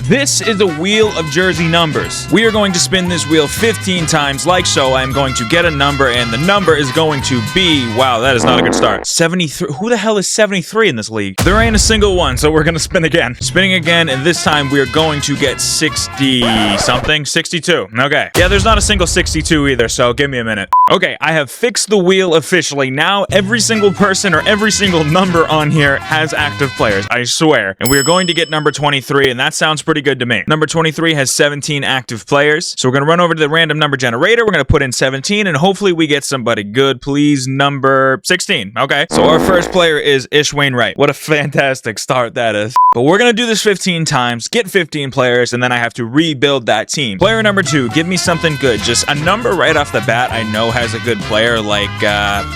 This is a wheel of jersey numbers. We are going to spin this wheel 15 times like so. I'm going to get a number, and the number is going to be, wow, that is not a good start. 73. Who the hell is 73 in this league? There ain't a single one, so we're going to spin again. Spinning again, and this time we are going to get 60-something. 62. Okay. Yeah, there's not a single 62 either, so give me a minute. Okay, I have fixed the wheel officially. Now, every single person or every single number on here has active players, I swear. And we are going to get number 23, and that sounds pretty good to me. Number 23 has 17 active players. So we're going to run over to the random number generator. We're going to put in 17, and hopefully we get somebody good. Please, number 16. Okay, so our first player is Ish Wainwright. What a fantastic start that is. But we're going to do this 15 times, get 15 players, and then I have to rebuild that team. Player number 2, give me something good. Just a number right off the bat I know has a good player, like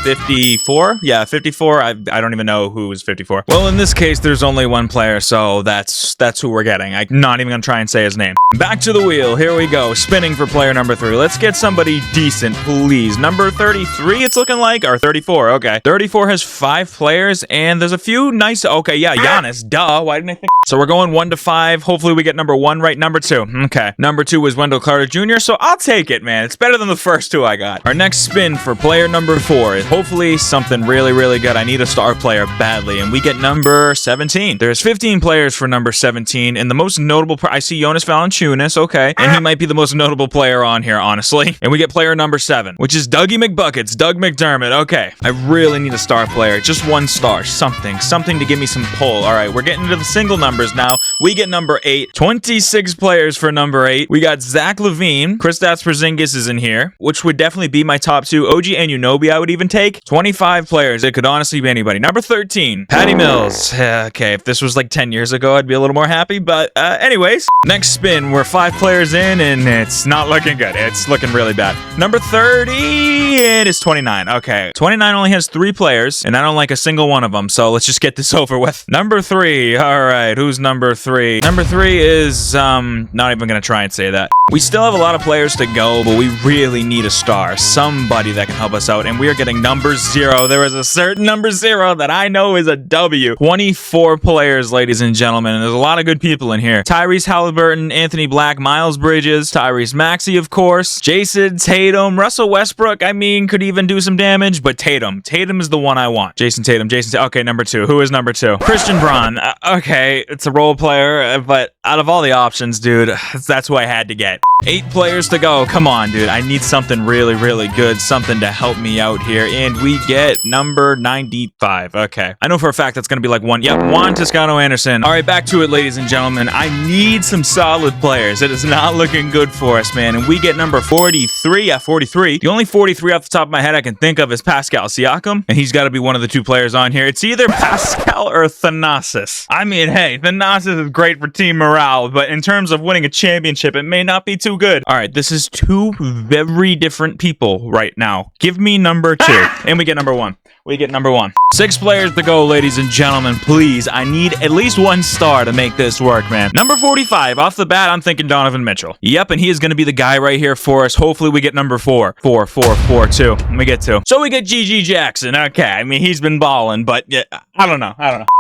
54? Yeah, 54. I don't even know who is 54. Well, in this case, there's only one player, so that's who we're getting. I'm not even going to try and say his name. Back to the wheel. Here we go. Spinning for player number 3. Let's get somebody decent, please. Number 33, it's looking like, or 34. Okay. 34 has 5 players, and there's a few nice. Okay, yeah, Giannis. Duh. Why didn't I think? So we're going 1 to 5. Hopefully we get number 1 right. Number 2. Okay. Number 2 was Wendell Carter Jr., so I'll take it, man. It's better than the first 2 I got. Our next spin for player number 4 is hopefully something really, really good. I need a star player badly, and we get number 17. There's 15 players for number 17, and the most notable, I see Jonas Valanciunas, okay, and he might be the most notable player on here, honestly. And we get player number 7, which is Dougie McBuckets, Doug McDermott. Okay, I really need a star player, just 1 star, something to give me some pull. All right, we're getting into the single numbers now. We get number 8, 26 players for number 8. We got Zach LaVine, Kristaps Porzingis is in here, which would definitely be my top 2. OG Anunoby I would even take. 25 players. It could honestly be anybody. Number 13, Patty Mills. Okay, if this was like 10 years ago, I'd be a little more happy, but anyways. Next spin, we're 5 players in, and it's not looking good. It's looking really bad. Number 30, and it's 29. Okay, 29 only has 3 players, and I don't like a single one of them, so let's just get this over with. Number 3, all right, who's number 3? Number 3 is, not even gonna try and say that. We still have a lot of players to go, but we really need a star, somebody that can help us out, and we are getting number 0. There is a certain number 0 that I know is a W. 24 players, ladies and gentlemen, and there's a lot of good people in here. Tyrese Halliburton, Anthony Black, Miles Bridges, Tyrese Maxey, of course, Jason Tatum, Russell Westbrook, I mean, could even do some damage, but Tatum is the one I want. Jason Tatum, okay, number 2. Who is number 2? Christian Braun. Okay, it's a role player, but out of all the options, dude, that's who I had to get. 8 players to go. Come on, dude. I need something really, really good, something to help me out here, and we get number 95. Okay. I know for a fact that's going to be like 1. Yep, Juan Toscano Anderson. All right, back to it, ladies and gentlemen. I need some solid players. It is not looking good for us, man, and we get number 43. Yeah, 43. The only 43 off the top of my head I can think of is Pascal Siakam, and he's got to be one of the 2 players on here. It's either Pascal or Thanasis. I mean, hey, Thanasis is great for team morale, but in terms of winning a championship, it may not be too good. All right, this is 2 very different people right now. Give me number 2, and we get number 1. We get number 1. 6 players to go, ladies and gentlemen. Please, I need at least 1 star to make this work, man. Number 45. Off the bat, I'm thinking Donovan Mitchell. Yep, and he is going to be the guy right here for us. Hopefully, we get number 4. 4, 4, 4, 2. We get 2. So we get GG Jackson. Okay, I mean, he's been balling, but yeah, I don't know.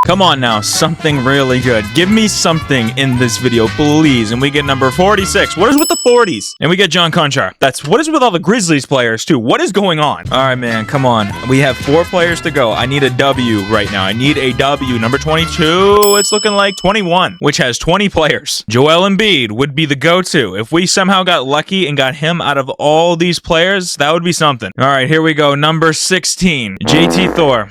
Come on now, something really good. Give me something in this video, please. And we get number 46. What is with the 40s? And we get John Conchar. What is with all the Grizzlies players, too? What is going on? All right, man, come on. We have 4 players to go. I need a W right now. I need a W. Number 22, it's looking like 21, which has 20 players. Joel Embiid would be the go-to. If we somehow got lucky and got him out of all these players, that would be something. All right, here we go. Number 16, JT Thor.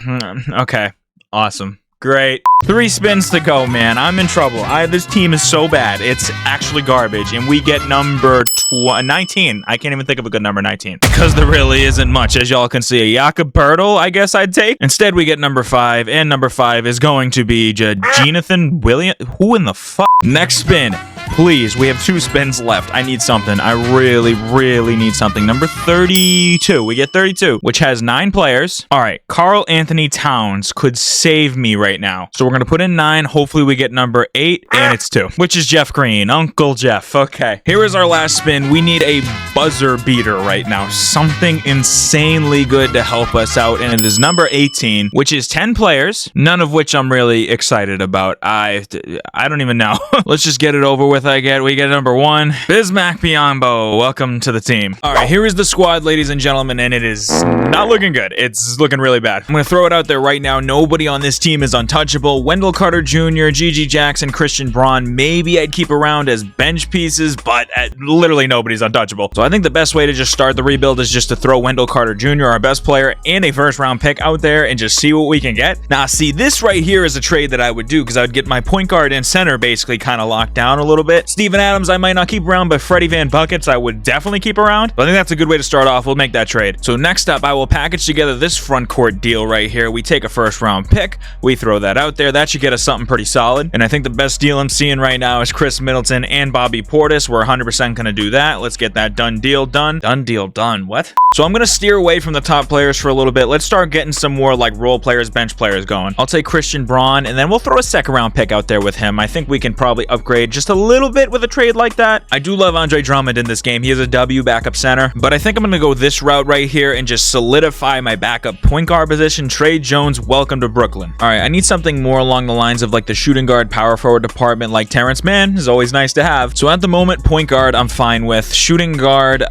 Okay, awesome. Great. 3 spins to go, man. I'm in trouble. This team is so bad. It's actually garbage. And we get number 19. I can't even think of a good number 19. Because there really isn't much, as y'all can see. A Jakob Poeltl, I guess I'd take. Instead, we get number 5. And number 5 is going to be Jonathan Williams. Who in the fuck? Next spin. Please, we have 2 spins left. I need something. I really, really need something. Number 32. We get 32, which has 9 players. All right. Karl Anthony Towns could save me right now. So we're going to put in 9. Hopefully we get number 8, and it's 2, which is Jeff Green. Uncle Jeff. Okay. Here is our last spin. We need a buzzer beater right now. Something insanely good to help us out, and it is number 18, which is 10 players, none of which I'm really excited about. I don't even know. Let's just get it over with. I get? We get number 1. Bismack Biyombo, welcome to the team. All right, here is the squad, ladies and gentlemen, and it is not looking good. It's looking really bad. I'm going to throw it out there right now. Nobody on this team is untouchable. Wendell Carter Jr., Gigi Jackson, Christian Braun, maybe I'd keep around as bench pieces, but literally nobody's untouchable. So I think the best way to just start the rebuild is just to throw Wendell Carter Jr., our best player, and a first-round pick out there and just see what we can get. Now, see, this right here is a trade that I would do because I would get my point guard and center basically kind of locked down a little bit. Steven Adams, I might not keep around, but Freddie Van Buckets, I would definitely keep around. But I think that's a good way to start off. We'll make that trade. So next up, I will package together this front court deal right here. We take a first-round pick. We throw that out there. That should get us something pretty solid. And I think the best deal I'm seeing right now is Chris Middleton and Bobby Portis. We're 100% going to do that. Let's get that done deal done. Done deal done. What? So I'm going to steer away from the top players for a little bit. Let's start getting some more like role players, bench players going. I'll take Christian Braun, and then we'll throw a second-round pick out there with him. I think we can probably upgrade just a little bit with a trade like that. I do love Andre Drummond in this game. He is a W backup center, but I think I'm going to go this route right here and just solidify my backup point guard position. Trey Jones, welcome to Brooklyn. All right, I need something more along the lines of like the shooting guard, power forward department, like Terrence Mann is always nice to have. So at the moment, point guard, I'm fine with. Shooting guard,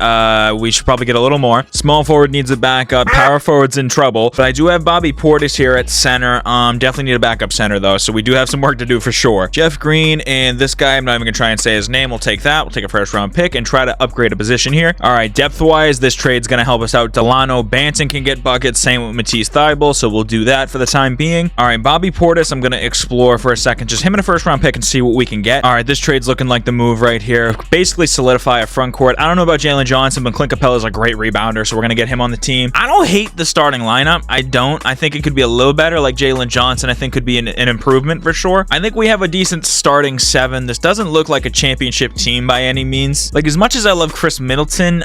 we should probably get a little more. Small forward needs a backup. Power forward's in trouble, but I do have Bobby Portis here at center. Definitely need a backup center though, so we do have some work to do for sure. Jeff Green and this guy, I'm not even gonna try and say his name. We'll take that. We'll take a first round pick and try to upgrade a position here. All right, depth wise, this trade's gonna help us out. Delano Banton can get buckets. Same with Matisse Thybulle, so we'll do that for the time being. All right, Bobby Portis, I'm gonna explore for a second. Just him in a first round pick and see what we can get. All right, this trade's looking like the move right here. Basically solidify a front court. I don't know about Jalen Johnson, but Clint Capella's a great rebounder, so we're gonna get him on the team. I don't hate the starting lineup. I don't. I think it could be a little better. Like Jalen Johnson, I think could be an improvement for sure. I think we have a decent starting 7. This doesn't look like a championship team by any means. Like as much as I love Chris Middleton,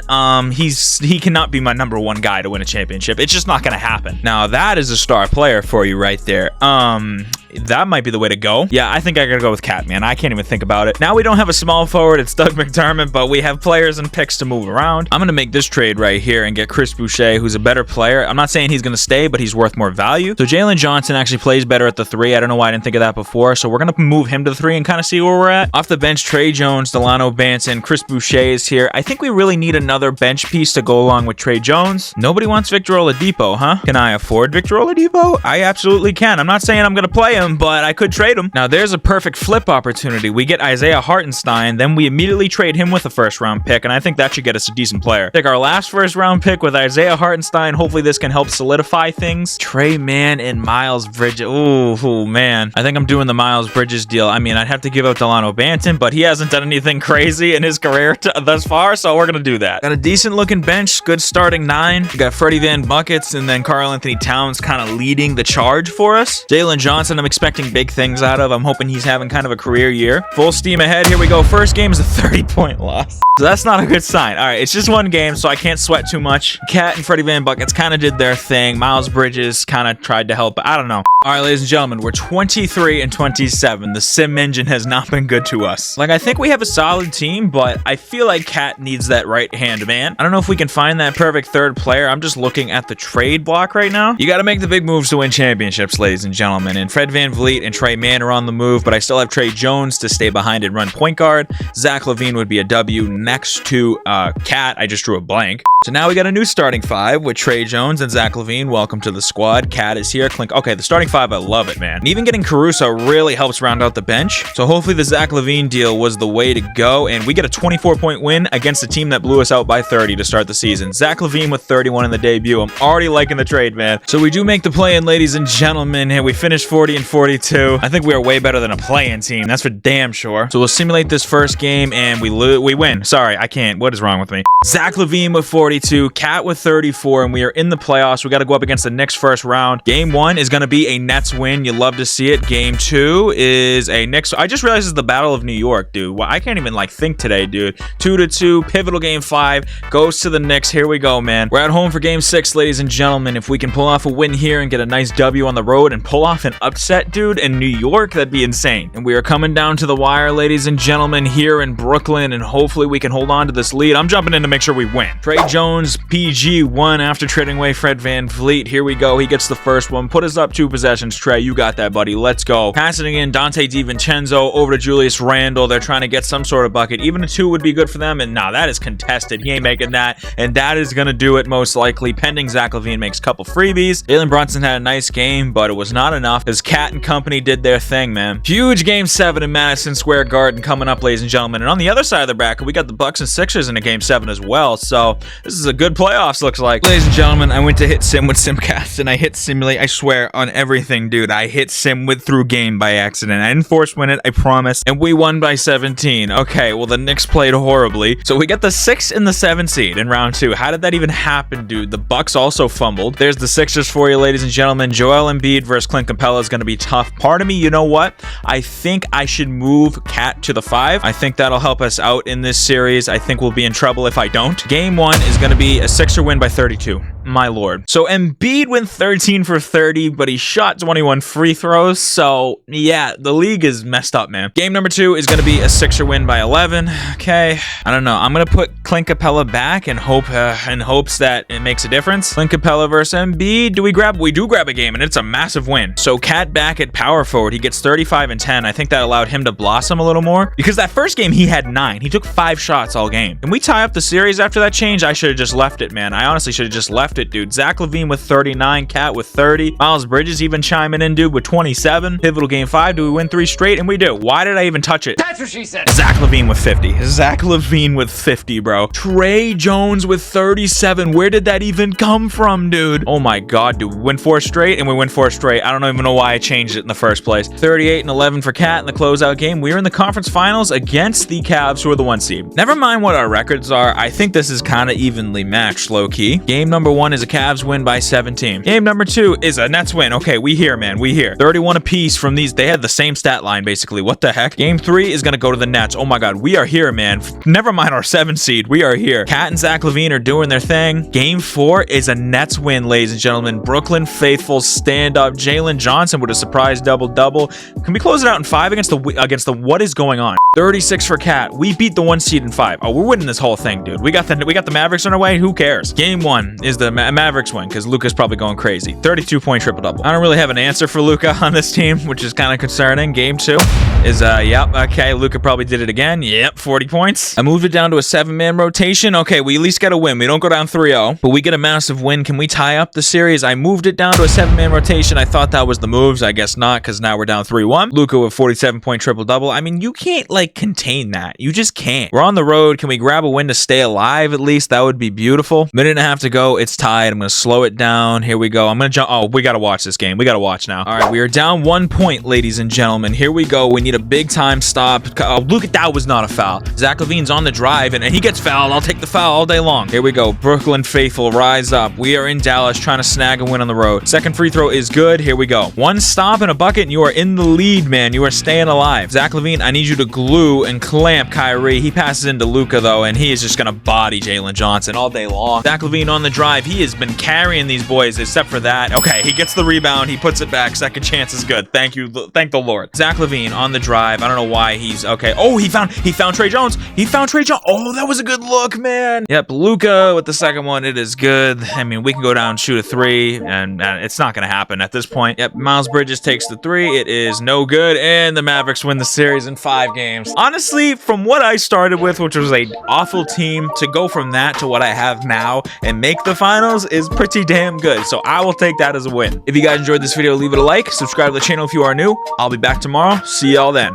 he cannot be my number 1 guy to win a championship. It's just not gonna happen. Now that is a star player for you right there. That might be the way to go. Yeah, I think I gotta go with Cat, man. I can't even think about it. Now we don't have a small forward. It's Doug McDermott, but we have players and picks to move around. I'm gonna make this trade right here and get Chris Boucher, who's a better player. I'm not saying he's gonna stay, but he's worth more value. So Jalen Johnson actually plays better at the 3. I don't know why I didn't think of that before. So we're gonna move him to the 3 and kind of see where we're at. Off the bench, Trey Jones, Delano Banton, Chris Boucher is here. I think we really need another bench piece to go along with Trey Jones. Nobody wants Victor Oladipo, huh? Can I afford Victor Oladipo? I absolutely can. I'm not saying I'm gonna play him, but I could trade him. Now there's a perfect flip opportunity. We get Isaiah Hartenstein, then we immediately trade him with a first round pick, and I think that should get us a decent player. Take our last first round pick with Isaiah Hartenstein. Hopefully this can help solidify things. Trey Mann and Miles Bridges. Ooh, man. I think I'm doing the Miles Bridges deal. I mean, I'd have to give out Delano Banton, but he hasn't done anything crazy in his career thus far, so we're gonna do that. Got a decent looking bench, good starting 9. We got Freddie Van Buckets and then Karl Anthony Towns kind of leading the charge for us. Jalen Johnson, I'm expecting big things out of. I'm hoping he's having kind of a career year. Full steam ahead. Here we go. First game is a 30-point loss. So that's not a good sign. All right, it's just one game, so I can't sweat too much. Cat and Freddie Van Buckets kind of did their thing. Miles Bridges kind of tried to help, but I don't know. All right, ladies and gentlemen, we're 23 and 27. The sim engine has not been good to us. Like, I think we have a solid team, but I feel like Cat needs that right-hand man. I don't know if we can find that perfect third player. I'm just looking at the trade block right now. You got to make the big moves to win championships, ladies and gentlemen. And Fred VanVleet and Trey Mann are on the move, but I still have Trey Jones to stay behind and run point guard. Zach LaVine would be a W next to Cat. I just drew a blank. So now we got a new starting 5 with Trey Jones and Zach LaVine. Welcome to the squad. Cat is here. Clink. Okay, the starting 5, I love it, man. And even getting Caruso really helps round out the bench. So hopefully the Zach LaVine deal was the way to go, and we get a 24-point win against a team that blew us out by 30 to start the season. Zach LaVine with 31 in the debut. I'm already liking the trade, man. So we do make the play-in, ladies and gentlemen, and we finished 40 and 42. I think we are way better than a play-in team. That's for damn sure. So we'll simulate this first game, and we win. Sorry, I can't. What is wrong with me? Zach LaVine with 42, Cat with 34, and we are in the playoffs. We got to go up against the Knicks first round. Game 1 is going to be a Nets win. You love to see it. Game 2 is a Knicks. I just realized it's the Battle of New York, dude. Well, I can't even think today, dude. 2-2, pivotal game 5 goes to the Knicks. Here we go, man. We're at home for game 6, ladies and gentlemen. If we can pull off a win here and get a nice W on the road and pull off an upset, dude, in New York, that'd be insane. And we are coming down to the wire, ladies and gentlemen, here in Brooklyn, and hopefully we can hold on to this lead. I'm jumping in to make sure we win. Trey Jones, PG won after trading away Fred VanVleet. Here we go. He gets the first one. Put us up 2 possessions. Trey, you got that, buddy. Let's go. Passing in Dante DiVincenzo over to Julius Randle. They're trying to get some sort of bucket. Even a 2 would be good for them. And nah, that is contested. He ain't making that. And that is going to do it most likely. Pending Zach LaVine makes a couple freebies. Jalen Brunson had a nice game, but it was not enough as Cat and company did their thing, man. Huge game 7 in Madison Square Garden coming up, ladies and gentlemen. And on the other side of the bracket, we got the Bucks and Sixers in a game 7 as well. So this is a good playoffs, looks like. Ladies and gentlemen, I went to hit sim with Simcast and I hit simulate. I swear on everything, dude. I hit sim with through game by accident. I didn't force win it, I promise. And we won by 17. Okay, well, the Knicks played horribly. So we got the 6 and the 7 seed in round 2. How did that even happen, dude? The Bucks also fumbled. There's the Sixers for you, ladies and gentlemen. Joel Embiid versus Clint Capella is going to be tough. Part of me, you know what? I think I should move Cat to the 5. I think that'll help us out in this series. I think we'll be in trouble if I don't. Game 1 is going to be a Sixer win by 32. My lord. So Embiid went 13 for 30, but he shot 21 free throws. So yeah, the league is messed up, man. Game number 2 is going to be a Sixer win by 11. Okay. I don't know. I'm going to put Clint Capella back and hope in hopes that it makes a difference. Clint Capella versus Embiid. We do grab a game, and it's a massive win. So Cat back at power forward. He gets 35 and 10. I think that allowed him to blossom a little more because that first game he had 9. He took 5 shots all game. Can we tie up the series after that change? I should have just left it, man. I honestly should have just left it, dude. Zach LaVine with 39, Cat with 30, Miles Bridges even chiming in, dude, with 27. Pivotal game 5. Do we win 3 straight? And we do. Why did I even touch it? That's what she said. Zach LaVine with 50. Zach LaVine with 50, bro. Trey Jones with 37. Where did that even come from, dude? Oh my god, dude. We win 4 straight and we win 4 straight. I don't even know why I changed it in the first place. 38 and 11 for Cat in the closeout game. We are in the conference finals against the Cavs, who are the 1 seed. Never mind what our records are. I think this is kind of evenly matched, low-key. Game number 1 is a Cavs win by 17. Game number 2 is a Nets win. Okay, we here, man. We here. 31 apiece from these. They had the same stat line, basically. What the heck? Game 3 is going to go to the Nets. Oh my god, we are here, man. Never mind our 7 seed. We are here. Cat and Zach LaVine are doing their thing. Game 4 is a Nets win, ladies and gentlemen. Brooklyn faithful stand up. Jalen Johnson with a surprise double-double. Can we close it out in 5 against the what is going on? 36 for Cat. We beat the 1 seed in 5. Oh, we're winning this whole thing, dude. We got the Mavericks on our way. Who cares? Game 1 is the Mavericks win because Luka's probably going crazy. 32-point triple-double. I don't really have an answer for Luka on this team, which is kind of concerning. Game 2 is yep, okay. Luka probably did it again. Yep, 40 points. I moved it down to a 7-man rotation. Okay, we at least get a win. We don't go down 3-0, but we get a massive win. Can we tie up the series? I moved it down to a 7-man rotation. I thought that was the moves. I guess not, because now we're down 3-1. Luka with 47-point triple-double. I mean, you can't contain that. You just can't. We're on the road. Can we grab a win to stay alive at least? That would be beautiful. Minute and a half to go. It's tied. I'm going to slow it down. Here we go. I'm going to jump. Oh, we got to watch this game. We got to watch now. All right, we are down 1 point, ladies and gentlemen. Here we go. We need a big time stop. Oh, look at that. Was not a foul. Zach LaVine's on the drive and he gets fouled. I'll take the foul all day long. Here we go. Brooklyn faithful rise up. We are in Dallas trying to snag a win on the road. Second free throw is good. Here we go. 1 stop and a bucket and you are in the lead, man. You are staying alive. Zach LaVine, I need you to glue and clamp Kyrie. He passes into Luka though, and he is just gonna body Jalen Johnson all day long. Zach LaVine on the drive. He has been carrying these boys except for that. Okay, he gets the rebound. He puts it back. Second chance is good. Thank you. Thank the Lord. Zach LaVine on the drive. I don't know why he's okay. Oh, he found Trey Jones. He found Trey Jones. Oh, that was a good look, man. Yep, Luka with the second one. It is good. I mean, we can go down, shoot a 3, and it's not gonna happen at this point. Yep, Miles Bridges takes the 3. It is no good, and the Mavericks win the series in 5 games. Honestly, from what I started with, which was a awful team, to go from that to what I have now and make the finals is pretty damn good. So I will take that as a win. If you guys enjoyed this video, leave it a like, subscribe to the channel if you are new. I'll be back tomorrow. See y'all then.